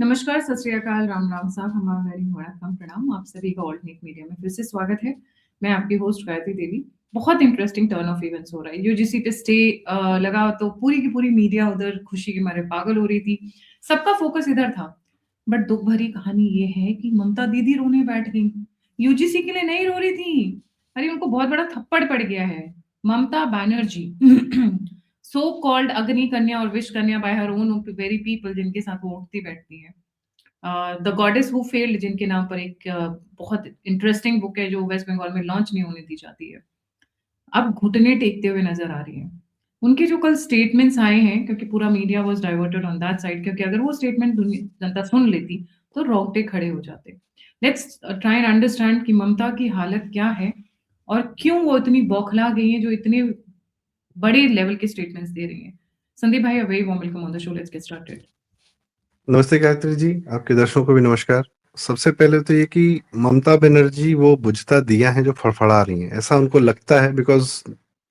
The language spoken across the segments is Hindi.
नमस्कार, सत श्री अकाल, राम राम साहब, हमारा वेरी वणक्कम प्रणाम। आप सभी का ऑल्टरनेट मीडिया में फिर से स्वागत है। मैं आपकी होस्ट गायत्री देवी। बहुत इंटरेस्टिंग टर्न ऑफ इवेंट्स हो रहा है। यूजीसी पे स्टे लगा तो पूरी की पूरी मीडिया उधर खुशी के मारे पागल हो रही थी। सबका फोकस इधर था। बट दुख भरी कहानी ये है कि ममता दीदी रोने बैठ गई। यूजीसी के लिए नहीं रो रही थी। अरे उनको बहुत बड़ा थप्पड़ पड़ गया है। ममता बैनर्जी सो कॉल्ड अग्नि कन्या और विश कन्या bye her own very people, जिनके साथ वो उठती बैठती है। द गॉडेस हु फेल्ड, जिनके नाम पर एक बहुत इंटरेस्टिंग बुक है जो वेस्ट बंगाल में लॉन्च नहीं होने दी जाती है, अब घुटने टेकते हुए नजर आ रही है। उनके जो कल स्टेटमेंट्स आए हैं, क्योंकि पूरा media was diverted on that side, क्योंकि अगर वो स्टेटमेंट जनता सुन लेती तो रोंगटे खड़े हो जाते। लेट्स ट्राई एंड अंडरस्टैंड कि ममता की हालत क्या है और क्यों वो इतनी बौखला गई है जो इतने बड़े लेवल के स्टेटमेंट्स दे रही हैं। संदीप भाई, a very warm welcome on the show. Let's get started. नमस्ते गायत्री जी, आपके दर्शकों को भी नमस्कार। सबसे पहले तो ये कि ममता बनर्जी वो बुझता दिया है जो फड़फड़ा रही हैं, ऐसा उनको लगता है बिकॉज़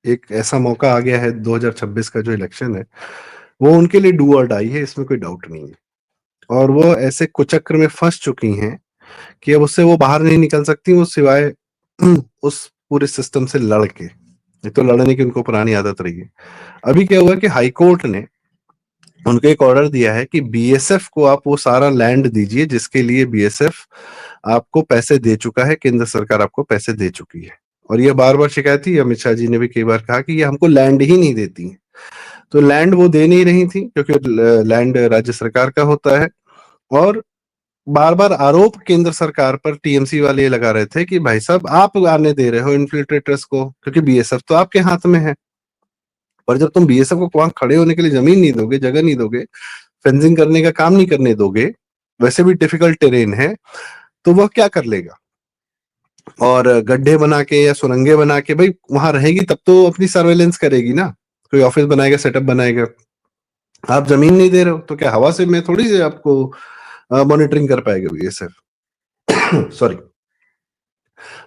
एक ऐसा मौका आ गया है 2026 का जो इलेक्शन है, वो उनके लिए डू और डाई है, इसमें कोई डाउट नहीं है। और वो ऐसे कुचक्र में फँस चुकी हैं कि अब उससे वो बाहर नहीं निकल सकती, वो सिवाय उस पूरे सिस्टम से लड़ के। एक तो लड़ने की उनको पुरानी आदत रही है। अभी क्या हुआ कि हाई कोर्ट ने उनको एक ऑर्डर दिया है कि बीएसएफ को आप वो सारा लैंड दीजिए जिसके लिए बीएसएफ आपको पैसे दे चुका है, केंद्र सरकार आपको पैसे दे चुकी है। और ये बार बार शिकायत थी, अमित शाह जी ने भी कई बार कहा कि ये हमको लैंड ही नहीं देती है। तो लैंड वो दे नहीं रही थी क्योंकि लैंड राज्य सरकार का होता है। और बार बार आरोप केंद्र सरकार पर टीएमसी वाले ये लगा रहे थे कि भाई साहब आप आने दे रहे हो इन्फिल्ट्रेटर्स को, क्योंकि बीएसएफ तो आपके हाथ में है। पर जब तुम बीएसएफ को वहां खड़े होने के लिए जमीन नहीं दोगे, जगह नहीं दोगे, फेंसिंग करने का काम नहीं करने दोगे, वैसे भी डिफिकल्ट टेरेन है, तो वह क्या कर लेगा। और गड्ढे बना के या सुरंगे बना के भाई वहां रहेगी तब तो अपनी सर्वेलेंस करेगी ना। कोई ऑफिस बनाएगा, सेटअप बनाएगा। आप जमीन नहीं दे रहे हो तो क्या हवा से मैं थोड़ी से आपको मॉनिटरिंग कर पाएगा बीएसएफ। सॉरी।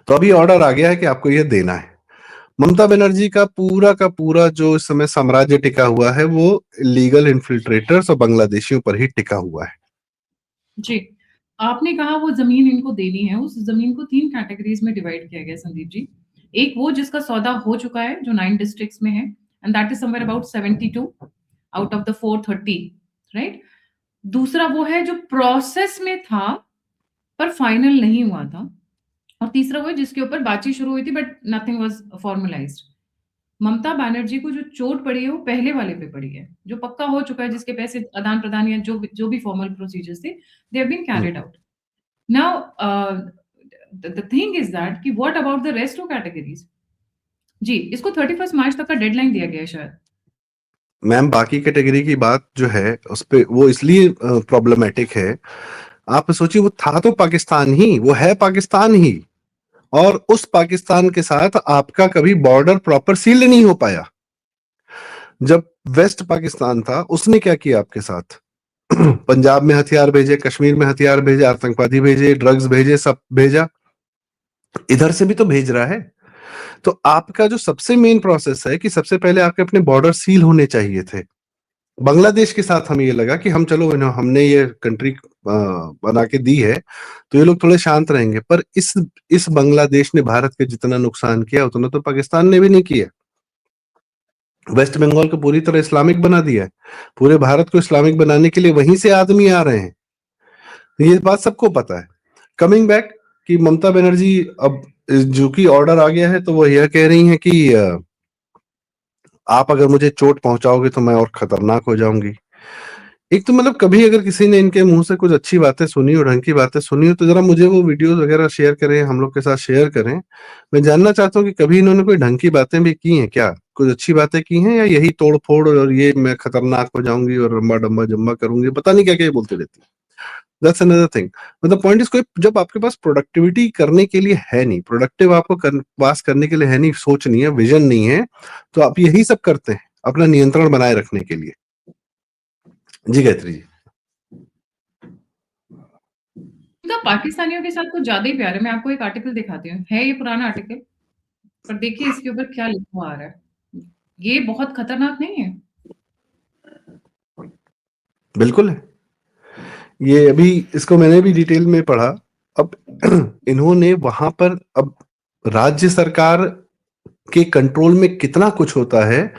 तो अभी ऑर्डर आ गया है कि आपको यह देना है। ममता बनर्जी का पूरा जो इस समय साम्राज्य टिका हुआ है वो लीगल इन्फिल्ट्रेटर्स और बांग्लादेशियों पर ही टिका हुआ है। जी, आपने कहा वो ज़मीन इनको देनी है। उस ज़मीन को 3 कैटेगरीज़ में डिवाइड किया गया है संदीप जी। एक वो जिसका सौदा हो चुका है, जो 9 डिस्ट्रिक्ट्स में है, and that is somewhere about 72 out of the 430, right? दूसरा वो है जो प्रोसेस में था, पर फाइनल नहीं हुआ था। और तीसरा वो है जिसके ऊपर बातचीत शुरू हुई थी but nothing was formalised. Mamata Banerjee को जो चोट पड़ी है वो पहले वाले पे पड़ी है, जो पक्का हो चुका है, जिसके पैसे आदान-प्रदान या जो भी फॉर्मल प्रोसीजर्स थे, they have been hmm. Carried out. Now, the thing is that कि what about the rest of categories? जी, इसको 31 मार्च तक का डेडलाइन दिया गया है शायद। मैम, बाकी कैटेगरी की बात जो है उस पे वो इसलिए प्रॉब्लमेटिक है। आप सोचिए, वो था तो पाकिस्तान ही, वो है पाकिस्तान ही। और उस पाकिस्तान के साथ आपका कभी बॉर्डर प्रॉपर सील नहीं हो पाया। जब वेस्ट पाकिस्तान था उसने क्या किया आपके साथ? पंजाब में हथियार भेजे, कश्मीर में हथियार भेजे, आतंकवादी भेजे, ड्रग्स भेजे, सब भेजा। इधर से भी तो भेज रहा है। तो आपका जो सबसे मेन प्रोसेस है कि सबसे पहले आपके अपने बॉर्डर सील होने चाहिए थे। बांग्लादेश के साथ हमें ये लगा कि हम चलो हमने ये कंट्री बना के दी है तो ये लोग थोड़े शांत रहेंगे। पर इस बांग्लादेश ने भारत के जितना नुकसान किया उतना तो पाकिस्तान ने भी नहीं किया। वेस्ट बंगाल को पूरी तरह इस्लामिक बना दिया है। पूरे भारत को इस्लामिक बनाने के लिए वहीं से आदमी आ रहे हैं। ये बात सबको पता है। कमिंग बैक कि ममता बनर्जी अब जो कि ऑर्डर आ गया है तो वो यह कह रही हैं कि आप अगर मुझे चोट पहुंचाओगे तो मैं और खतरनाक हो जाऊंगी। एक तो मतलब कभी अगर किसी ने इनके मुंह से कुछ अच्छी बातें सुनी हो, ढंग की बातें सुनी हो, तो जरा मुझे वो वीडियोस वगैरह शेयर करें, हम लोग के साथ शेयर करें। मैं जानना चाहता हूँ कि कभी इन्होंने कोई ढंग की बातें भी की हैं क्या? कुछ अच्छी बातें की हैं या यही तोड़ फोड़ और ये मैं खतरनाक हो जाऊंगी और रंबा डम्बा जम्बा करूंगी, पता नहीं क्या क्या ये बोलती रहती है। That's another thing. मतलब पॉइंट इज, कोई जब आपके पास प्रोडक्टिविटी करने के लिए है नहीं, प्रोडक्टिव आपको पास करने के लिए है नहीं, सोच नहीं है, विजन नहीं है, तो आप यही सब करते हैं अपना नियंत्रण बनाए रखने के लिए। जी गायत्री जी। इनका पाकिस्तानियों के साथ कुछ ज़्यादा ही प्यार है। मैं आपको एक आर्टिकल दिखाती हूँ। है ये पुराना आर्टिकल, पर देखिए इसके ऊपर क्या लिखा हुआ आ रहा है। ये बहुत खतरनाक नहीं है? बिल्कुल है। ये अभी इसको मैंने भी डिटेल में पढ़ा। अब इन्होंने वहां पर, अब राज्य सरकार के कंट्रोल में कितना कुछ होता है,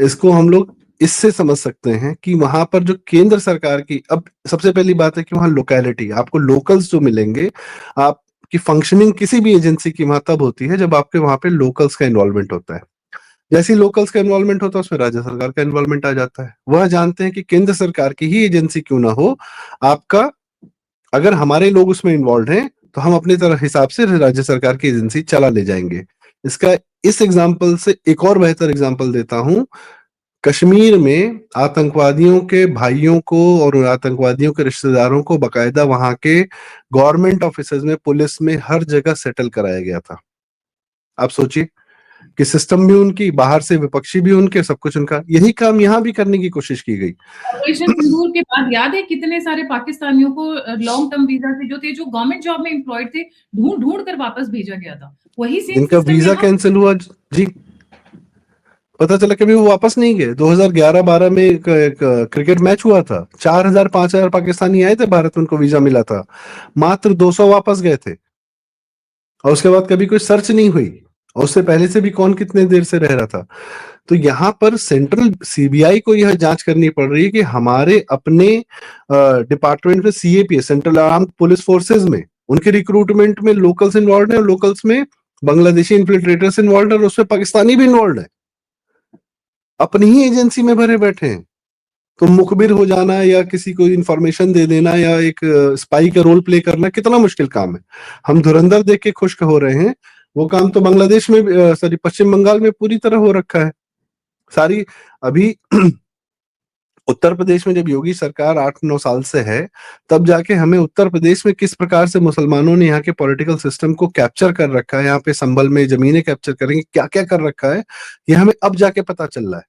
इसको हम लोग इससे समझ सकते हैं कि वहां पर जो केंद्र सरकार की, अब सबसे पहली बात है कि वहां लोकेलिटी, आपको लोकल्स जो मिलेंगे, आपकी फंक्शनिंग किसी भी एजेंसी की वहां तब होती है जब आपके वहां पे लोकल्स का इन्वॉल्वमेंट होता है। जैसे ही लोकल्स का इन्वॉल्वमेंट होता है उसमें राज्य सरकार का इन्वॉल्वमेंट आ जाता है। वह जानते हैं कि केंद्र सरकार की ही एजेंसी क्यों ना हो, आपका अगर हमारे लोग उसमें इन्वॉल्व हैं तो हम अपनी तरह हिसाब से राज्य सरकार की एजेंसी चला ले जाएंगे। इसका इस एग्जाम्पल से एक और बेहतर एग्जाम्पल देता हूं। कश्मीर में आतंकवादियों के भाइयों को और आतंकवादियों के रिश्तेदारों को बकायदा वहां के गवर्नमेंट ऑफिसर्स में, पुलिस में, हर जगह सेटल कराया गया था। आप सोचिए कि सिस्टम भी उनकी, बाहर से विपक्षी भी उनके, सब कुछ उनका। यही काम यहां भी करने की कोशिश की गई। ऑपरेशन सिंदूर के बाद याद है कितने सारे पाकिस्तानियों को लॉन्ग टर्म वीजा से, जो थे, जो गवर्नमेंट जॉब में एम्प्लॉयड थे, ढूंढ ढूंढ कर वापस भेजा गया था। वही सेम जिनका सिस्टम वीजा यहाँ। कैंसिल हुआ जी, पता चला कभी वो वापस नहीं गए। 2011-12 में एक क्रिकेट मैच हुआ था, 4,000-5,000 पाकिस्तानी आए थे भारत में, उनको वीजा मिला था, मात्र 200 वापस गए थे। और उसके बाद कभी कोई सर्च नहीं हुई, और उससे पहले से भी कौन कितने देर से रह रहा था। तो यहाँ पर सेंट्रल सीबीआई को यह जांच करनी पड़ रही है कि हमारे अपने डिपार्टमेंट में, CAPF, central arm police forces में, उनके रिक्रूटमेंट में लोकल्स इन्वॉल्व है, और लोकल्स में बांग्लादेशी इन्फिल्ट्रेटर्स इन्वॉल्व है, और उसमें पाकिस्तानी भी इन्वॉल्व है, अपनी ही एजेंसी में भरे बैठे हैं। तो मुखबिर हो जाना या किसी को इंफॉर्मेशन दे देना या एक स्पाई का रोल प्ले करना कितना मुश्किल काम है। हम धुरंधर देख के खुश हो रहे हैं, वो काम तो बांग्लादेश में, सॉरी, पश्चिम बंगाल में पूरी तरह हो रखा है। सारी अभी उत्तर प्रदेश में जब योगी सरकार 8-9 साल से है, तब जाके हमें उत्तर प्रदेश में किस प्रकार से मुसलमानों ने यहाँ के पॉलिटिकल सिस्टम को कैप्चर कर रखा है, यहाँ पे संभल में जमीनें कैप्चर करेंगे, क्या क्या कर रखा है, ये हमें अब जाके पता चल रहा है।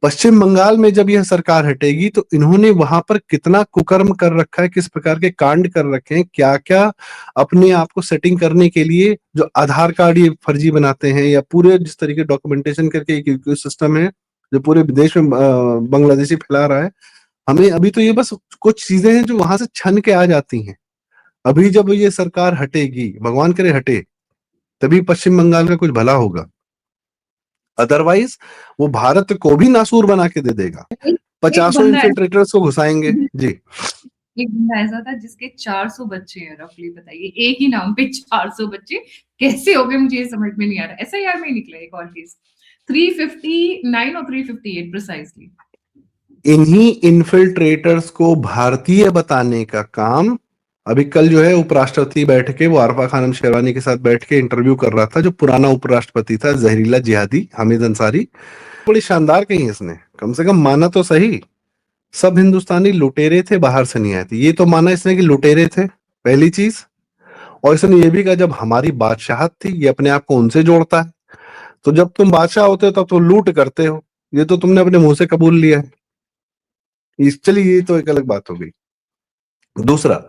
पश्चिम बंगाल में जब यह सरकार हटेगी तो इन्होंने वहां पर कितना कुकर्म कर रखा है, किस प्रकार के कांड कर रखे हैं, क्या क्या अपने आप को सेटिंग करने के लिए, जो आधार कार्ड ये फर्जी बनाते हैं, या पूरे जिस तरीके डॉक्यूमेंटेशन करके एक सिस्टम है जो पूरे देश में बांग्लादेशी फैला रहा है। हमें अभी तो ये बस कुछ चीजें हैं जो वहां से छन के आ जाती हैं। अभी जब ये सरकार हटेगी, भगवान करे हटे, तभी पश्चिम बंगाल का कुछ भला होगा। अदरवाइज वो भारत को भी नासूर बना के दे देगा। एक, एक 50 बंदा इन्फिल्ट्रेटर्स को घुसाएंगे जी। एक बंदा ऐसा था जिसके 400 बच्चे हैं, रफली बताइए, एक ही नाम पे 400 बच्चे कैसे हो गए, मुझे ये समझ में नहीं आ रहा। ऐसा यार में निकला एक और केस, 359 और 358 प्रिसाइसली। इन्हीं इन्फिल्ट्रेटर्स को भारतीय बताने का काम, अभी कल जो है उपराष्ट्रपति बैठ के, वो आरफा खानम शेरवानी के साथ बैठ के इंटरव्यू कर रहा था, जो पुराना उपराष्ट्रपति था, जहरीला जिहादी हामिद अंसारी। बड़ी शानदार कही इसने, कम से कम माना तो सही, सब हिंदुस्तानी लुटेरे थे, बाहर से नहीं आए थे। ये तो माना इसने कि लुटेरे थे, पहली चीज। और इसने ये भी कहा जब हमारी बादशाहत थी, ये अपने आप को उनसे जोड़ता है, तो जब तुम बादशाह होते हो तब तो लूट करते हो, ये तो तुमने अपने मुंह से कबूल लिया है। चलिए, ये तो एक अलग बात हो गई। दूसरा,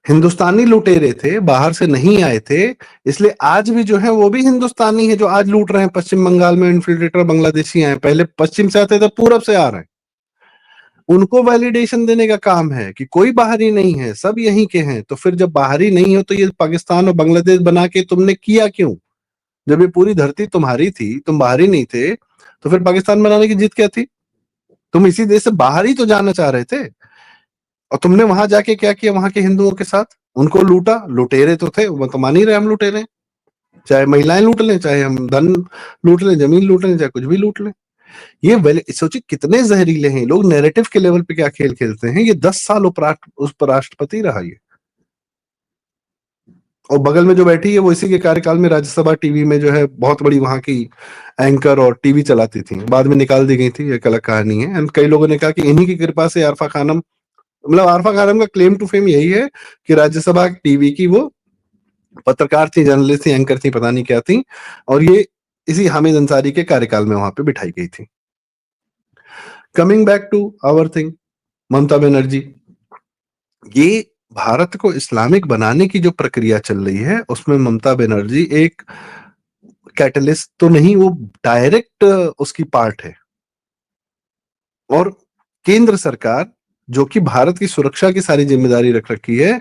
हिंदुस्तानी लुटेरे थे, बाहर से नहीं आए थे, इसलिए आज भी जो है वो भी हिंदुस्तानी है जो आज लूट रहे हैं। पश्चिम बंगाल में इन्फिल्ट्रेटर बांग्लादेशी आए, पहले पश्चिम से आते थे, पूरब से आ रहे हैं। उनको वैलिडेशन देने का काम है कि कोई बाहरी नहीं है, सब यहीं के हैं। तो फिर जब बाहरी नहीं हो तो ये पाकिस्तान और बांग्लादेश बना के तुमने किया क्यों? जब ये पूरी धरती तुम्हारी थी, तुम बाहरी नहीं थे, तो फिर पाकिस्तान बनाने की जिद क्या थी? तुम इसी देश से बाहर ही तो जाना चाह रहे थे। और तुमने वहां जाके क्या किया वहां के हिंदुओं के साथ? उनको लूटा। लुटेरे तो थे, वो तो मान ही रहे हम लुटेरे, चाहे महिलाएं लूट लें, चाहे हम धन लूट लें, जमीन लूट लें, चाहे कुछ भी लूट लें। ये सोचिए कितने जहरीले हैं लोग, नैरेटिव के लेवल पे क्या खेल खेलते हैं। ये 10 साल उपराष्ट्रपति रहा ये, और बगल में जो बैठी है वो इसी के कार्यकाल में राज्यसभा टीवी में जो है बहुत बड़ी वहां की एंकर और टीवी चलाती थी, बाद में निकाल दी गई थी, एक अलग कहानी है। एंड कई लोगों ने कहा कि इन्हीं की कृपा से आरफा खानम, मतलब आरफा खानम का क्लेम टू फेम यही है कि राज्यसभा टीवी की वो पत्रकार थी, जर्नलिस्ट थी, एंकर थी, पता नहीं क्या थी, और ये इसी हामिद अंसारी के कार्यकाल में वहां पे बिठाई गई थी। Coming back to our thing, Mamata Banerjee, ये भारत को इस्लामिक बनाने की जो प्रक्रिया चल रही है उसमें ममता बनर्जी एक कैटलिस्ट तो नहीं, वो डायरेक्ट उसकी पार्ट है। और केंद्र सरकार जो कि भारत की सुरक्षा की सारी जिम्मेदारी रख रखी है,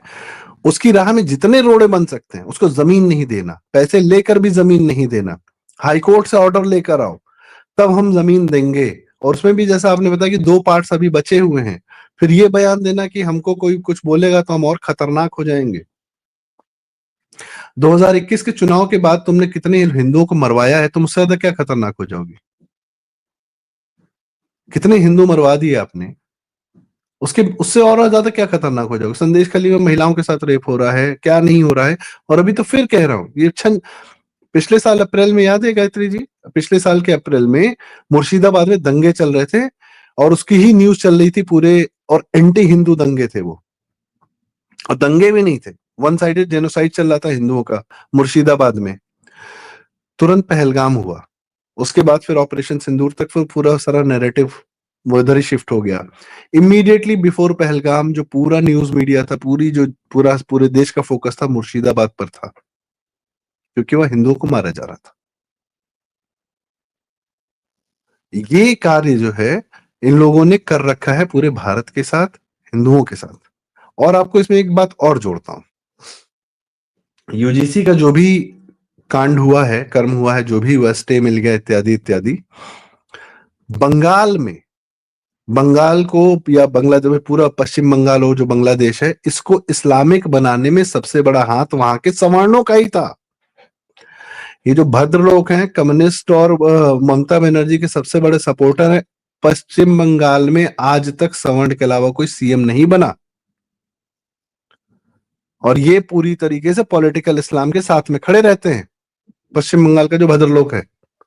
उसकी राह में जितने रोड़े बन सकते हैं उसको जमीन नहीं देना, पैसे लेकर भी जमीन नहीं देना, हाईकोर्ट से ऑर्डर लेकर आओ तब हम जमीन देंगे। और उसमें भी जैसा आपने बताया कि 2 पार्ट्स अभी बचे हुए हैं, फिर ये बयान देना कि हमको कोई कुछ बोलेगा तो हम और खतरनाक हो जाएंगे। 2021 के चुनाव के बाद तुमने कितने हिंदुओं को मरवाया है, तुम उससे ज्यादा क्या खतरनाक हो जाओगे? कितने हिंदू मरवा दिए आपने, उसके उससे और ज्यादा क्या खतरनाक हो जाओगे? संदेश खाली में महिलाओं के साथ रेप हो रहा है, क्या नहीं हो रहा है। और अभी तो फिर कह रहा हूं, ये पिछले साल अप्रैल में याद है गायत्री जी, पिछले साल के अप्रैल में मुर्शिदाबाद में दंगे चल रहे थे और उसकी ही न्यूज चल रही थी पूरे, और एंटी हिंदू दंगे थे वो, और दंगे भी नहीं थे, वन साइडेड जेनोसाइड चल रहा था हिंदुओं का मुर्शिदाबाद में। तुरंत पहलगाम हुआ, उसके बाद फिर ऑपरेशन सिंदूर तक फिर पूरा सारा नैरेटिव वो इधर ही शिफ्ट हो गया। इमीडिएटली बिफोर पहलगाम जो पूरा न्यूज मीडिया था, पूरी जो पूरे देश का फोकस था मुर्शिदाबाद पर था, क्योंकि वह हिंदुओं को मारा जा रहा था। ये कार्य जो है इन लोगों ने कर रखा है पूरे भारत के साथ, हिंदुओं के साथ। और आपको इसमें एक बात और जोड़ता हूं, यूजीसी का जो भी कांड हुआ है, कर्म हुआ है, जो भी हुआ, स्टे मिल गया इत्यादि इत्यादि, बंगाल में, बंगाल को या बांग्लादेश में, पूरा पश्चिम बंगाल हो जो बांग्लादेश है, इसको इस्लामिक बनाने में सबसे बड़ा हाथ वहां के सवर्णों का ही था। ये जो भद्र लोग हैं, कम्युनिस्ट और ममता बनर्जी के सबसे बड़े सपोर्टर हैं, पश्चिम बंगाल में आज तक सवर्ण के अलावा कोई सीएम नहीं बना, और ये पूरी तरीके से पॉलिटिकल इस्लाम के साथ में खड़े रहते हैं, पश्चिम बंगाल का जो भद्र लोग है।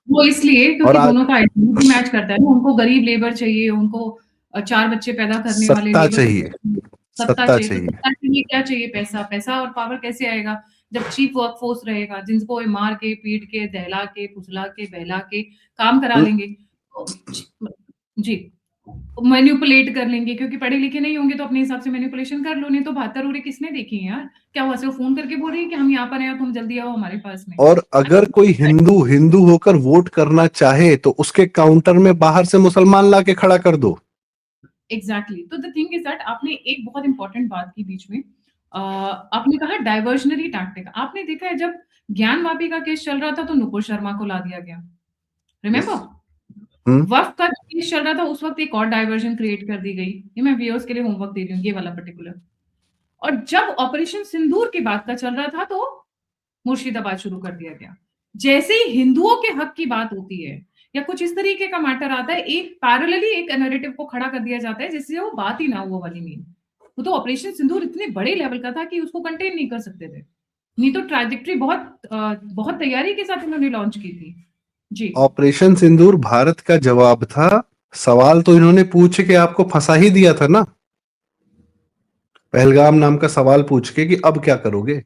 वो इसलिए और क्योंकि दोनों का आइडेंटिटी मैच करता है ना, उनको गरीब लेबर चाहिए, उनको 4 बच्चे पैदा करने वाले सत्ता लेबर चाहिए, सत्ता सत्ता चाहिए। तो चाहिए। सत्ता के लिए क्या चाहिए? पैसा। पैसा और पावर कैसे आएगा? जब चीप वर्क फोर्स रहेगा, जिनको वो मार के, पीट के, दहला के, फुसला के, बहला के काम करा लेंगे। तो जी, मैनिपुलेट कर लेंगे, क्योंकि पढ़े लिखे नहीं होंगे तो अपने हिसाब से मैनिपुलेशन कर लो। नहीं तो 72 उरे किसने देखी है यार? क्या हुआ, सिर्फ फोन करके बोल रही है कि हम यहाँ पर हैं, तुम जल्दी आओ हमारे पास में। और अगर कोई हिंदू हिंदू होकर वोट करना चाहे तो उसके काउंटर में बाहर से मुसलमान ला के खड़ा कर दो। एग्जैक्टली। तो द थिंग इज दैट आपने एक बहुत इंपॉर्टेंट बात की बीच में। आपने कहा डाइवर्जनरी टैक्टिक। आपने देखा है जब ज्ञान वापी का केस चल रहा था तो नुपुर शर्मा को ला दिया गया, रिमेम्बर? हम्म। वक्फ का केस चल रहा था उस वक्त एक और डाइवर्जन क्रिएट कर दी गई। ये मैं व्यूअर्स के लिए होमवर्क दे रही हूँ, ये वाला पर्टिकुलर। और जब ऑपरेशन सिंदूर की बात का चल रहा था तो मुर्शिदाबाद शुरू कर दिया गया। जैसे ही हिंदुओं के हक की बात होती है या कुछ इस तरीके का मैटर आता है, एक पैरेलली एक नैरेटिव को खड़ा कर दिया जाता है जिससे वो बात ही ना हो वाली मीन। वो तो ऑपरेशन सिंदूर इतने बड़े लेवल का था कि उसको कंटेन नहीं कर सकते थे। नहीं तो ट्रैजेक्टरी बहुत तैयारी के साथ इन्होंने लॉन्च की थी। जी। ऑपरेशन सिंदूर भारत का जवाब था। सवाल तो इन्होंने पूछ के आपको फंसा ही दिया था ना, पहलगाम नाम का सवाल पूछ के कि अब क्या करोगे।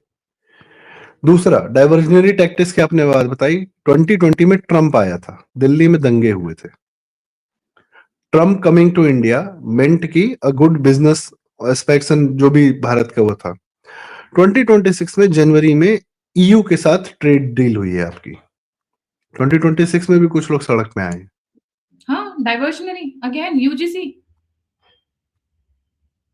दूसरा, डाइवर्जनरी टैक्टिक्स की आपने बात बताई। 2020 में ट्रंप आया था, दिल्ली में दंगे हुए थे। ट्रंप कमिंग टू इंडिया मेंट की अ गुड बिजनेस एक्सपेक्शन जो भी भारत का वो था। 2026 में जनवरी में ईयू के साथ ट्रेड डील हुई है आपकी। 2026 में भी कुछ लोग सड़क में आए। हाँ, डाइवर्जनरी अगेन यूजीसी।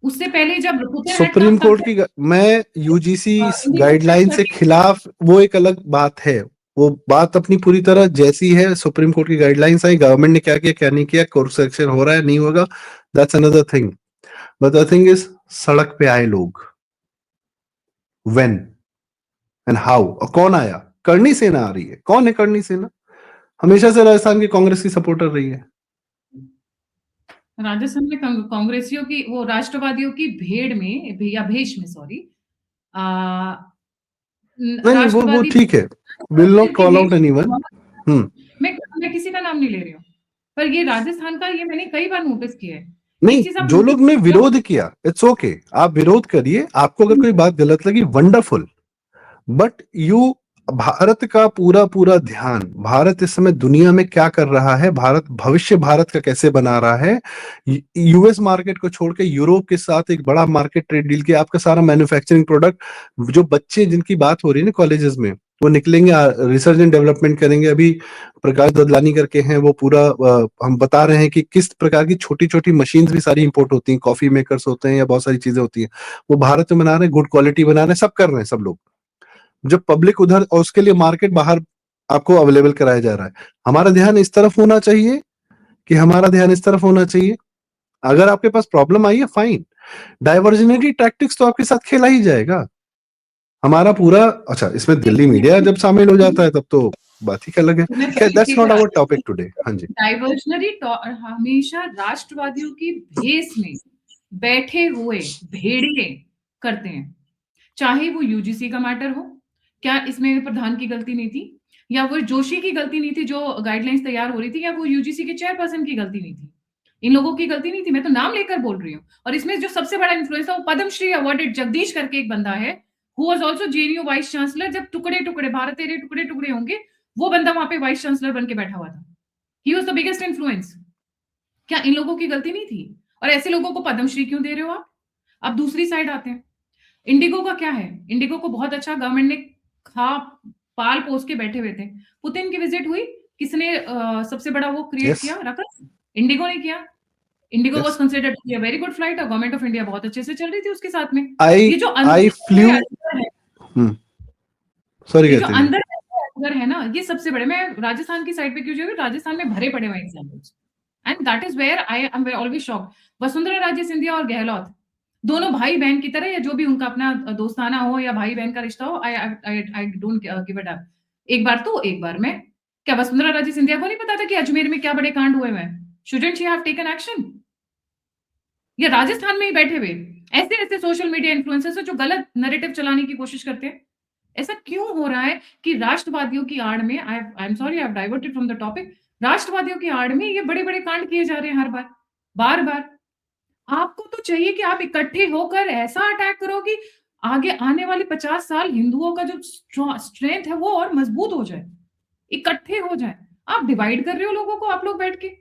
उससे पहले जब Putin had supreme come court की मैं यूजीसी इंडियन गाइडलाइन से खिलाफ, वो एक अलग बात है। वो बात अपनी पूरी तरह जैसी है, सुप्रीम कोर्ट की गाइडलाइंस आई, गवर्नमेंट ने क्या किया क्या नहीं किया, कोर्ट सेक्शन हो रहा है नहीं होगा, that's another thing. But the thing is, सड़क पे आए लोग, व्हेन एंड हाउ, और कौन आया? करणी सेना आ रही है। कौन है करणी सेना? हमेशा से राजस्थान की कांग्रेस की सपोर्टर रही है। राजस्थान में कांग्रेसियों की, वो राष्ट्रवादियों की भेड़ में या भेष में, सॉरी, नहीं नहीं, वो राष्ट्रवादी ठीक है, विल नॉट की कॉल भेष। Out anyone. हम्म। मैं किसी का नाम नहीं ले रही हूँ, पर ये राजस्थान का, ये मैंने कई बार नोटिस किया है। नहीं, एक चीज आप जो नोटिस, लोग ने विरोध किया, इट्स ओके, आप विरोध करिए, आपको अगर कोई बात गलत लगी, वंडरफुल। बट यू, भारत का पूरा पूरा ध्यान, भारत इस समय दुनिया में क्या कर रहा है, भारत भविष्य भारत का कैसे बना रहा है, यूएस मार्केट को छोड़ के यूरोप के साथ एक बड़ा मार्केट ट्रेड डील किया, आपका सारा मैन्युफैक्चरिंग प्रोडक्ट, जो बच्चे जिनकी बात हो रही है ना कॉलेजेस में, वो निकलेंगे, रिसर्च एंड डेवलपमेंट करेंगे। अभी प्रकाश ददलानी करके हैं, वो पूरा हम बता रहे हैं कि किस प्रकार की छोटी छोटी मशीन भी सारी इंपोर्ट होती हैं, कॉफी मेकर्स होते हैं या बहुत सारी चीजें होती हैं, वो भारत में बना रहे हैं, गुड क्वालिटी बना रहे हैं, सब कर रहे हैं सब लोग। जब पब्लिक उधर, और उसके लिए मार्केट बाहर आपको अवेलेबल कराया जा रहा है। हमारा ध्यान इस तरफ होना चाहिए कि हमारा ध्यान इस तरफ होना चाहिए। अगर आपके पास प्रॉब्लम आई है, फाइन, डाइवर्जनिटी टैक्टिक्स तो आपके साथ खेला ही जाएगा। हमारा पूरा, अच्छा, इसमें दिल्ली मीडिया जब शामिल हो जाता है तब तो बात ही अलग है। मैं खैर, वही दैट्स चीज नॉट आवर बताती हूँ टॉपिक कि टुडे। हाँ जी। डाइवर्जनरी हमेशा राष्ट्रवादियों की भेस में बैठे हुए भेड़िए करते हैं। चाहे वो यूजीसी का मैटर हो, क्या इसमें प्रधान की गलती नहीं थी, या वो जोशी की गलती नहीं थी जो गाइडलाइंस तैयार हो रही थी, या वो यूजीसी के चेयरपर्सन की गलती नहीं थी, इन लोगों की गलती नहीं थी। मैं तो नाम लेकर बोल रही हूँ। और इसमें जो सबसे बड़ा इन्फ्लुएंस है वो पद्मश्री अवार्डेड जगदीश करके एक बंदा है, who was also JNU vice chancellor. जब टुकड़े टुकड़े भारत तेरे टुकड़े टुकड़े होंगे, वो बंदा वहां पे वाइस चांसलर बन के बैठा हुआ था। He was the biggest influence. क्या इन लोगों की गलती नहीं थी? और ऐसे लोगों को पद्मश्री क्यों दे रहे हो आप? अब दूसरी साइड आते हैं। इंडिगो का क्या है? इंडिगो को बहुत अच्छा गवर्नमेंट ने खा पाल पोस के बैठे हुए थे। पुतिन की विजिट हुई, किसने सबसे बड़ा वो क्रिएट यस, किया रकस? इंडिगो ने किया। Indigo was yes. Considered to be a very good flight और गवर्नमेंट ऑफ इंडिया बहुत अच्छे से चल रही थी उसके साथ में। आई ये जो आई फ्ल्यू। अंदर है, सॉरी ये जो कहते जी। अंदर है ना, ये सबसे बड़े। मैं राजस्थान की साइड पे क्यों जाऊँ? राजस्थान में भरे पड़े हुए examples, and that is where I am always shocked. Vasundhara Raje Scindia और गहलोत दोनों भाई बहन की तरह, या जो भी उनका अपना दोस्ताना हो या भाई बहन का रिश्ता हो, I don't give a dam. एक बार तो एक बार मैं, क्या वसुंधरा राजे सिंधिया को नहीं पता था कि अजमेर में क्या बड़े कांड हुए हुए हैं? Shouldn't she have taken action? या राजस्थान में ही बैठे हुए ऐसे ऐसे सोशल मीडिया इन्फ्लुएंसर्स जो गलत नैरेटिव चलाने की कोशिश करते हैं? ऐसा क्यों हो रहा है कि राष्ट्रवादियों की आड़ में, I am sorry I have diverted from the topic, राष्ट्रवादियों की आड़ में ये बड़े बड़े कांड किए जा रहे हैं हर बार, बार बार। आपको तो चाहिए कि आप इकट्ठे होकर ऐसा अटैक करो कि आगे आने वाले 50 साल हिंदुओं का जो स्ट्रेंथ है वो और मजबूत हो जाए, इकट्ठे हो जाए। आप डिवाइड कर रहे हो लोगों को, आप लोग बैठ के। मैं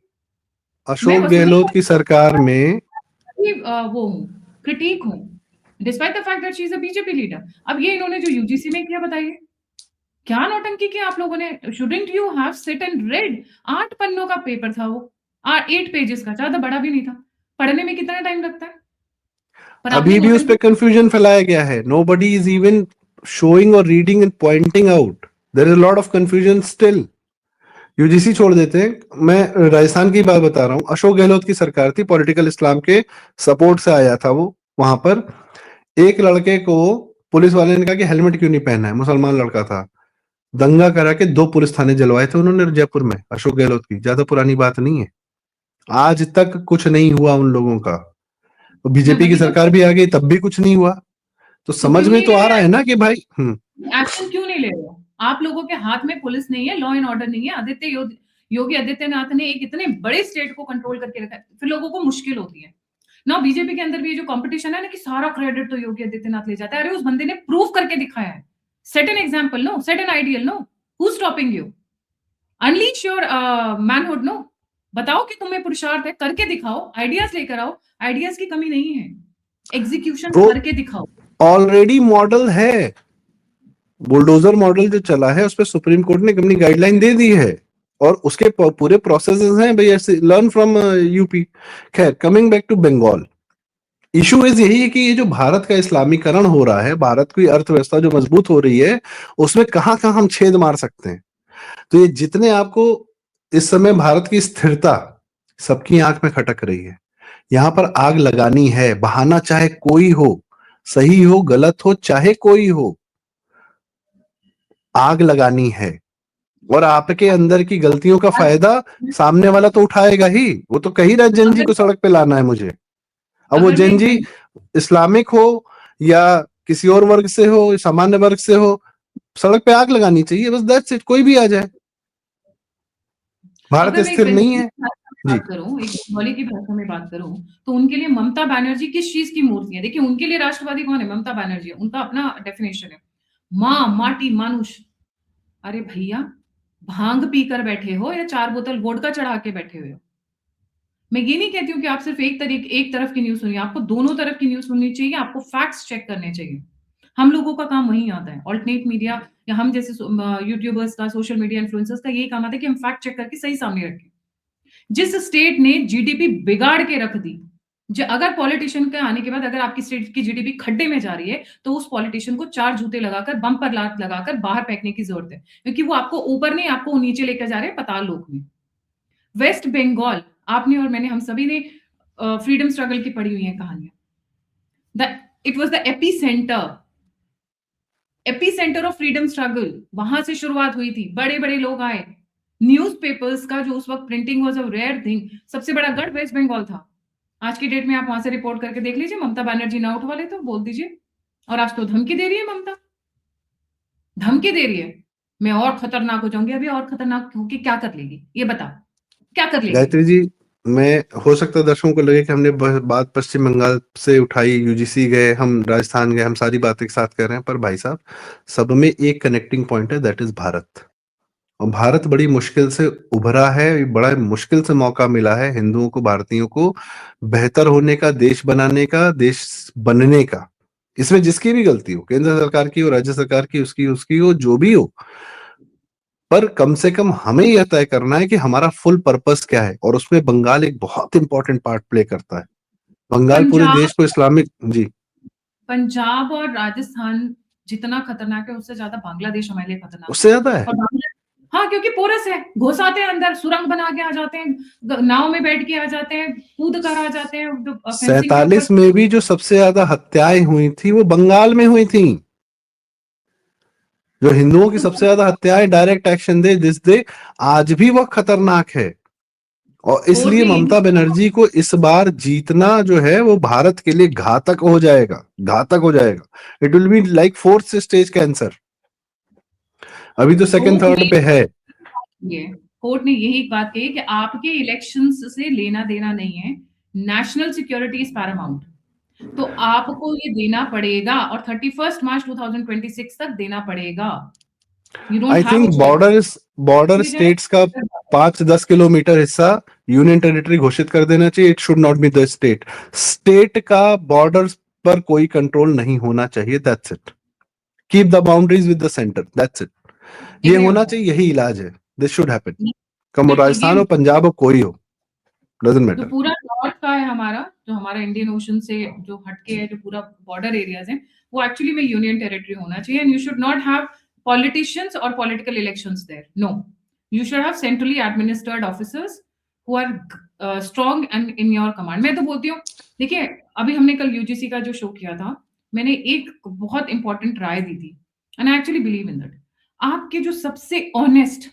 अशोक गहलोत वसुंधरा की सरकार में की वो हूँ, क्रिटिक हूँ, despite the fact that she is a BJP leader. अब ये इन्होंने जो यूजीसी में किया, बताइए क्या नौटंकी किया आप लोगों ने? Shouldn't you have sit and red? 8 पन्नों का पेपर था वो, 8 पेजेस का, ज्यादा बड़ा भी नहीं था। पढ़ने में कितना टाइम लगता है? पर आपने अभी भी उस नोटंकी। पर कंफ्यूजन फैलाया गया है। नोबडी इज इवन शोइंग और reading and pointing out. There is a lot of confusion still. UGC छोड़ देते हैं, मैं राजस्थान की बात बता रहा हूँ। अशोक गहलोत की सरकार थी, पॉलिटिकल इस्लाम के सपोर्ट से आया था वो। वहां पर एक लड़के को पुलिस वाले ने कहा कि हेलमेट क्यों नहीं पहना है, मुसलमान लड़का था। दंगा करा के 2 पुलिस थाने जलवाए थे उन्होंने जयपुर में, अशोक गहलोत की। ज्यादा पुरानी बात नहीं है। आज तक कुछ नहीं हुआ उन लोगों का। मैं बीजेपी की वही तो सरकार भी आ गई, तब भी कुछ नहीं हुआ। तो तो समझ क्यों में नहीं तो ले आ रहे रहा है ना कि भाई। एक्शन? क्यों नहीं ले रहे हो? आप लोगों के हाथ में पुलिस नहीं है, लॉ एंड ऑर्डर नहीं है। योगी आदित्यनाथ ने एक इतने बड़े स्टेट को कंट्रोल करके रखा है, फिर लोगों को मुश्किल होती है ना। बीजेपी के अंदर भी ये जो कंपटीशन है ना, कि सारा क्रेडिट तो योगी आदित्यनाथ ले जाता है। अरे उस बंदे ने प्रूव करके दिखाया है। Set an example, no, set an ideal, no, who stopping you? Unleash your manhood, no. बताओ कि तुम्हें पुरुषार्थ है, करके दिखाओ, आइडियाज लेकर आओ। आइडियाज की कमी नहीं है, एग्जीक्यूशन वो करके दिखाओ। ऑलरेडी मॉडल है। बुलडोजर मॉडल जो चला है, उस पर सुप्रीम कोर्ट ने अपनी गाइडलाइन दे दी है, और उसके पूरे प्रोसेस हैं भाई, ऐसे लर्न फ्रॉम यूपी। खैर, coming back to Bengal, issue is यही है कि ये जो भारत का इस्लामीकरण हो रहा है, भारत की अर्थव्यवस्था जो मजबूत हो रही है, उसमें कहाँ कहाँ हम छेद मार सकते हैं। तो ये जितने आपको इस समय भारत की स्थिरता सबकी आंख में खटक रही है, यहां पर आग लगानी है। बहाना चाहे कोई हो, सही हो गलत हो, चाहे कोई हो, आग लगानी है। और आपके अंदर की गलतियों का फायदा सामने वाला तो उठाएगा ही। वो तो कह ही रहा है जन जी अगर को सड़क पे लाना है मुझे। अब वो अगर मैं जन एक जी इस्लामिक हो या किसी और वर्ग से हो, सामान्य वर्ग से हो, सड़क पे आग लगानी चाहिए, बस दैट्स इट। कोई भी आ जाए, भारत अगर मैं एक स्थिर नहीं बंगाली है। की भाषा में जी। बात करूँ, एक बंगाली की भाषा में बात करूँ, तो उनके लिए ममता बनर्जी किस चीज़ की मूर्ति है? देखिए, उनके लिए राष्ट्रवादी कौन है? ममता बनर्जी है, उनका अपना डेफिनेशन है। माँ, माटी, मानुष। अरे भैया, भांग पीकर बैठे हो या 4 बोतल वोडका चढ़ा के बैठे हुए हो? मैं ये नहीं कहती हूँ कि आप सिर्फ एक तरफ की न्यूज़ सुनिए, आपको दोनों तरफ की न्यूज़ सुननी चाहिए, आपको फैक्ट्स चेक करने चाहिए। हम लोगों का काम वहीं आता है, अल्टरनेट मीडिया या हम जैसे यूट्यूबर्स का, सोशल मीडिया इन्फ्लुएंसर्स का यही काम आता है कि हम फैक्ट चेक करके सही सामने रखें। जिस स्टेट ने जीडीपी बिगाड़ के रख दी, अगर पॉलिटिशियन के आने के बाद अगर आपकी स्टेट की जीडीपी खड्डे में जा रही है, तो उस पॉलिटिशियन को 4 जूते लगाकर, बम पर लात लगाकर बाहर फेंकने की जरूरत है, क्योंकि वो आपको ऊपर नहीं, आपको नीचे लेकर जा रहे हैं पाताल लोक में। वेस्ट बंगाल, आपने और मैंने, हम सभी ने फ्रीडम स्ट्रगल की पढ़ी हुई है कहानियां। It was the AP centre of freedom struggle. वहां से शुरुआत हुई थी, बड़े बड़े लोग आए, न्यूज़पेपर्स का जो उस वक्त printing was a rare thing, सबसे बड़ा गढ़ वेस्ट बंगाल था। आज की डेट में आप वहां से रिपोर्ट करके देख लीजिए, ममता बनर्जी ना उठवा ले तो बोल दीजिए। और आज तो धमकी दे रही है ममता, धमकी दे रही है, मैं और खतरनाक हो जाऊंगी। अभी और खतरनाक होके क्या कर लेगी ये बता, क्या कर लेगी? गायत्री जी, मैं हो सकता है दर्शकों को लगे कि हमने बात पश्चिम बंगाल से उठाई, यूजीसी गए, हम राजस्थान गए, हम सारी बातें एक साथ कर रहे हैं, पर भाई साहब सब में एक कनेक्टिंग पॉइंट है, दैट इज भारत। और भारत बड़ी मुश्किल से उभरा है, बड़ा मुश्किल से मौका मिला है हिंदुओं को, भारतीयों को बेहतर होने का, देश बनाने का, देश बनने का। इसमें जिसकी भी गलती हो, केंद्र सरकार की हो, राज्य सरकार की, उसकी उसकी हो, जो भी हो, पर कम से कम हमें यह तय करना है कि हमारा फुल पर्पस क्या है, और उसमें बंगाल एक बहुत इंपॉर्टेंट पार्ट प्ले करता है। बंगाल पूरे पंजाब देश को इस्लामिक जी पंजाब और राजस्थान जितना खतरनाक है, उससे ज्यादा बांग्लादेश हमारे लिए खतरनाक उससे है। ज्यादा है। और हाँ, क्योंकि पोरस है, घुस आते हैं अंदर, सुरंग बना के आ जाते हैं, नाव में बैठ के आ जाते हैं, कूद कर आ जाते हैं, फेंसिंग के ऊपर। 47 में भी जो सबसे ज्यादा हत्याएं हुई थी वो बंगाल में हुई थी। जो हिंदुओं की तो सबसे ज्यादा हत्याएं डायरेक्ट एक्शन दे जिस दे, आज भी वह खतरनाक है। और कोर्ट इसलिए ने यही, ममता बनर्जी को इस बार जीतना जो है वो भारत के लिए घातक हो जाएगा, घातक हो जाएगा। It will be like fourth stage cancer. अभी तो सेकंड कोर्ट थर्ड ने पे है। ये कोर्ट ने यही बात कही कि आपके इलेक्शंस से लेना देना नहीं है, नेशनल सिक्योरिटी इज पैरामाउंट, तो आपको ये देना पड़ेगा, और 31 मार्च 2026 तक देना पड़ेगा। You don't I have think a choice. Border states का 5-10 किलोमीटर हिस्सा यूनियन टेरिटरी घोषित कर देना चाहिए। It should not be the state. State का बॉर्डर पर कोई कंट्रोल नहीं होना चाहिए, that's it. Keep the boundaries with the centre, that's it. ये एग्री होना होता चाहिए, यही इलाज है। This should happen. है, कम बिल्कुल। ये राजस्थान हो, पंजाब हो, कोई हो, डजंट जो मैटर। पूरा नॉर्थ का है हमारा, जो हमारा इंडियन ओशन से जो हटके है, जो पूरा बॉर्डर एरियाज हैं, वो एक्चुअली में यूनियन टेरिटरी होना चाहिए। And you should not have politicians और political elections there, no. You should have centrally administered officers who are strong and in your command. मैं तो बोलती हूँ, देखिए, अभी हमने कल यूजीसी का जो शो किया था, मैंने एक बहुत इंपॉर्टेंट राय दी थी, and I actually believe in that. आपके जो सबसे ऑनेस्ट,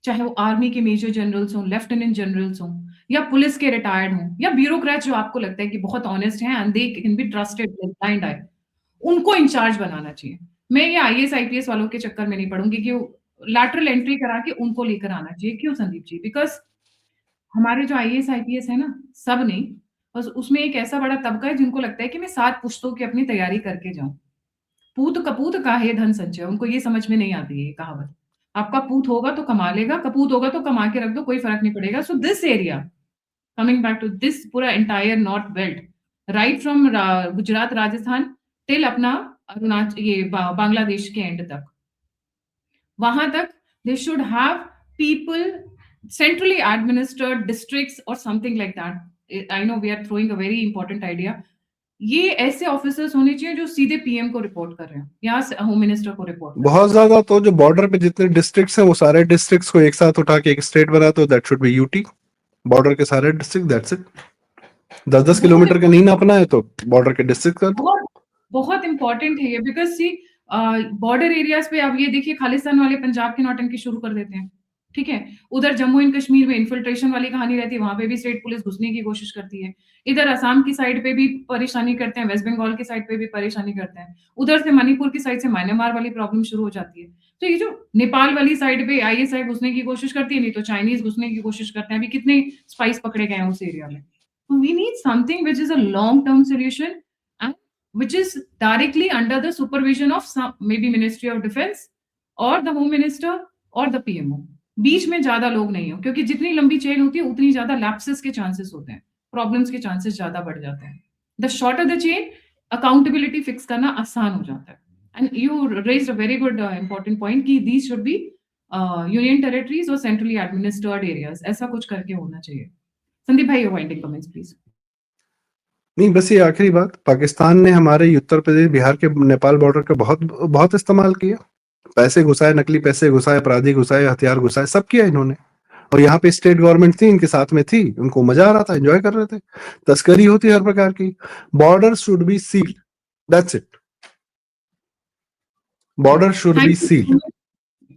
चाहे वो आर्मी के मेजर जनरल्स हों, लेफ्टिनेंट जनरल्स हों, या पुलिस के रिटायर्ड हों, या ब्यूरोक्रेट जो आपको लगता है कि बहुत ऑनेस्ट हैं and they can be trusted with blind eye, उनको इंचार्ज बनाना चाहिए। मैं ये आईएएस आईपीएस वालों के चक्कर में नहीं पड़ूंगी कि लैटरल एंट्री करा के उनको लेकर आना चाहिए। क्यों संदीप जी? बिकॉज हमारे जो आईएएस आईपीएस है ना, सब नहीं, बस उसमें एक ऐसा बड़ा तबका है जिनको लगता है कि मैं 7 पुश्तों की अपनी तैयारी करके जाऊं। पूत कपूत काहे धन संचय, उनको ये समझ में नहीं आती है ये कहावत। आपका पूत होगा तो कमा लेगा, कपूत होगा तो कमा के रख दो, कोई फर्क नहीं पड़ेगा। So this area, coming back to this पूरा entire north belt, right from Gujarat Rajasthan till अपना अरुणाचल, ये बांग्लादेश के एंड तक, वहां तक they should have people, centrally administered districts or something like that. I know we are throwing a very important idea. ये ऐसे ऑफिसर्स होने चाहिए जो सीधे पीएम को रिपोर्ट कर रहे हैं या होम मिनिस्टर को रिपोर्ट कर रहे बहुत ज्यादा तो जो बॉर्डर पे जितने डिस्ट्रिक्ट्स हैं वो सारे डिस्ट्रिक्ट्स को एक साथ उठा के एक स्टेट बना, तो that should be UT. Border के सारे डिस्ट्रिक्ट, दैट्स इट। 10-10 हैं। बहुत किलोमीटर का नहीं नापना है तो बॉर्डर के डिस्ट्रिक्ट कर दो। बहुत बहुत इंपॉर्टेंट है ये, बिकॉज सी बॉर्डर एरियाज पे आप ये देखिए, खालिस्तान वाले पंजाब की नौटंकी शुरू कर देते हैं, ठीक है। उधर जम्मू एंड कश्मीर में इन्फिल्ट्रेशन वाली कहानी रहती है, वहां पे भी स्टेट पुलिस घुसने की कोशिश करती है। इधर असम की साइड पे भी परेशानी करते हैं, वेस्ट बंगाल की साइड पे भी परेशानी करते हैं, उधर से मणिपुर की साइड से म्यांमार वाली प्रॉब्लम शुरू हो जाती है। तो ये जो नेपाल वाली साइड पे आईएसआई घुसने की कोशिश करती है, नहीं तो चाइनीज घुसने की कोशिश करते हैं। अभी कितने स्पाइस पकड़े गए हैं उस एरिया में। We need something which is a long-term solution and which is directly under the supervision of some, maybe Ministry of Defense or the Home Minister or the PMO. बीच में ज्यादा लोग नहीं हो, क्योंकि जितनी लंबी चेन होती है उतनी ज्यादा लैप्सेस के चांसेस होते हैं, प्रॉब्लम्स के चांसेस ज्यादा बढ़ जाते हैं। The shorter the chain, accountability fix करना आसान हो जाता है। And you raised a very good important point कि these should be union territories or centrally administered areas. ऐसा कुछ करके होना चाहिए. संदीप भाई, your winding comments, please. नहीं, बस ये आखिरी बात, पाकिस्तान ने हमारे उत्तर प्रदेश, बिहार के नेपाल बॉर्डर का बहुत इस्तेमाल किया। पैसे घुसाए, नकली पैसे घुसाए, अपराधी घुसाए, हथियार घुसाए, सब किया इन्होंने। और यहाँ पे स्टेट गवर्नमेंट थी, इनके साथ में थी, उनको मजा आ रहा था, एंजॉय कर रहे थे। तस्करी होती है हर प्रकार की। Border should be sealed, that's it. Border should be sealed.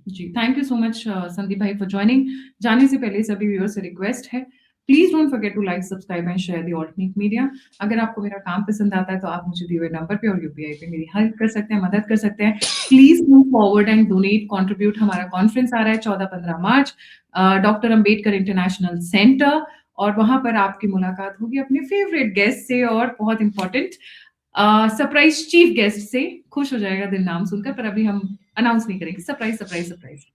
जी, thank you so much Sandeep भाई फॉर ज्वाइनिंग। जाने से पहले सभी व्यूअर्स से रिक्वेस्ट है, please don't forget to like, subscribe and share the alternate media. अगर आपको मेरा काम पसंद आता है तो आप मुझे दिए हुए नंबर पे और यूपीआई पे मेरी हेल्प कर सकते हैं, मदद कर सकते हैं। Please move forward and donate, contribute. हमारा कॉन्फ्रेंस आ रहा है 14-15 मार्च, डॉक्टर अंबेडकर इंटरनेशनल सेंटर, और वहां पर आपकी मुलाकात होगी अपने फेवरेट गेस्ट से, और बहुत इंपॉर्टेंट सरप्राइज चीफ गेस्ट से। खुश हो जाएगा दिल नाम सुनकर, पर अभी हम अनाउंस नहीं करेंगे। Surprise surprise surprise.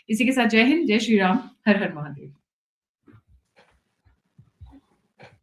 इसी के साथ जय हिंद, जय श्री राम, हर हर महादेव।